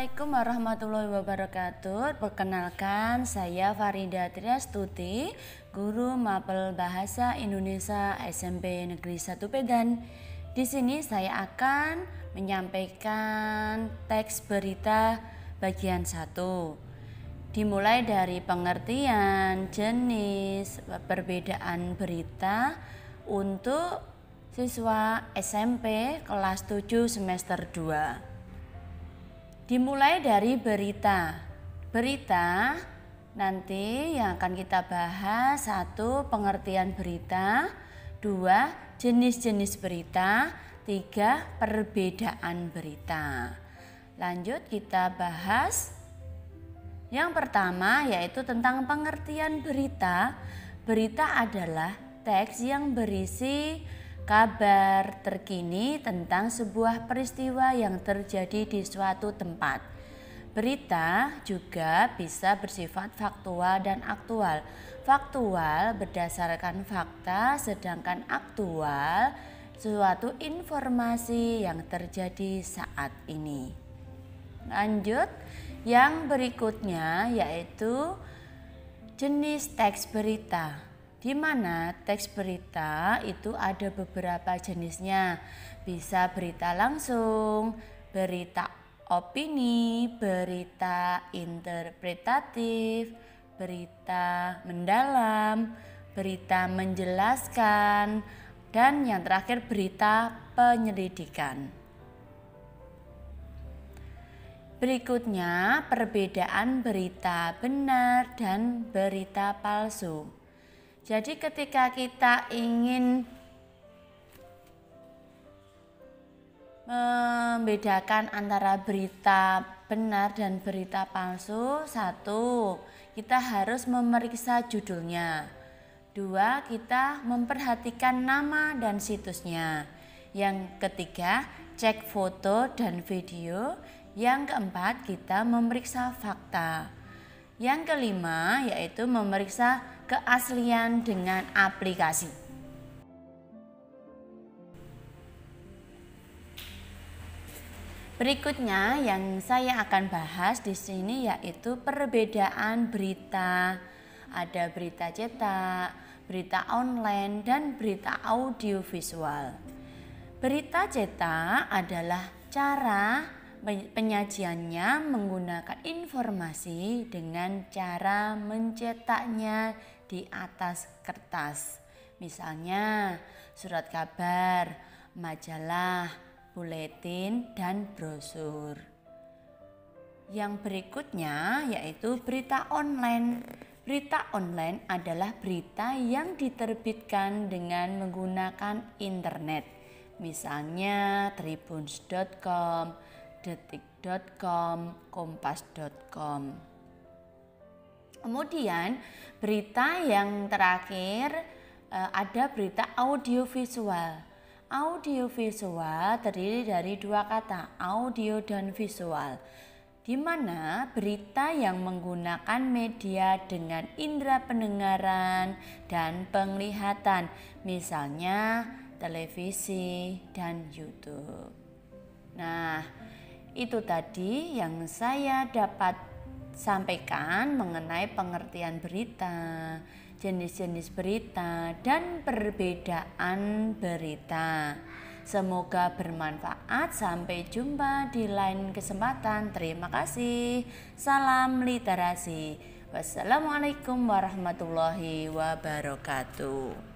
Assalamualaikum warahmatullahi wabarakatuh. Perkenalkan, saya Farida Triastuti, guru mapel Bahasa Indonesia SMP Negeri 1 Medan. Di sini saya akan menyampaikan teks berita bagian 1. Dimulai dari pengertian, jenis, perbedaan berita untuk siswa SMP kelas 7 semester 2. Dimulai dari berita. Berita nanti yang akan kita bahas: 1. Pengertian berita, 2. Jenis-jenis berita, 3. Perbedaan berita. Lanjut kita bahas. Yang pertama yaitu tentang pengertian berita. Berita adalah teks yang berisi kabar terkini tentang sebuah peristiwa yang terjadi di suatu tempat. Berita juga bisa bersifat faktual dan aktual. Faktual berdasarkan fakta, sedangkan aktual suatu informasi yang terjadi saat ini. Lanjut, yang berikutnya yaitu jenis teks berita, di mana teks berita itu ada beberapa jenisnya. Bisa berita langsung, berita opini, berita interpretatif, berita mendalam, berita menjelaskan, dan yang terakhir berita penyelidikan. Berikutnya perbedaan berita benar dan berita palsu. Jadi ketika kita ingin membedakan antara berita benar dan berita palsu, 1. Kita harus memeriksa judulnya. 2. Kita memperhatikan nama dan situsnya. Yang ketiga, cek foto dan video. Yang keempat, kita memeriksa fakta. Yang kelima yaitu memeriksa keaslian dengan aplikasi. Berikutnya yang saya akan bahas di sini yaitu perbedaan berita. Ada berita cetak, berita online, dan berita audiovisual. Berita cetak adalah cara penyajiannya menggunakan informasi dengan cara mencetaknya di atas kertas. Misalnya surat kabar, majalah, buletin, dan brosur. Yang berikutnya yaitu berita online. Berita online adalah berita yang diterbitkan dengan menggunakan internet. Misalnya tribuns.com, detik.com, kompas.com. Kemudian berita yang terakhir ada berita audiovisual. Audiovisual terdiri dari dua kata, audio dan visual, di mana berita yang menggunakan media dengan indera pendengaran dan penglihatan, misalnya televisi dan YouTube. Nah, itu tadi yang saya dapat sampaikan mengenai pengertian berita, jenis-jenis berita, dan perbedaan berita. Semoga bermanfaat. Sampai jumpa di lain kesempatan. Terima kasih. Salam literasi. Wassalamualaikum warahmatullahi wabarakatuh.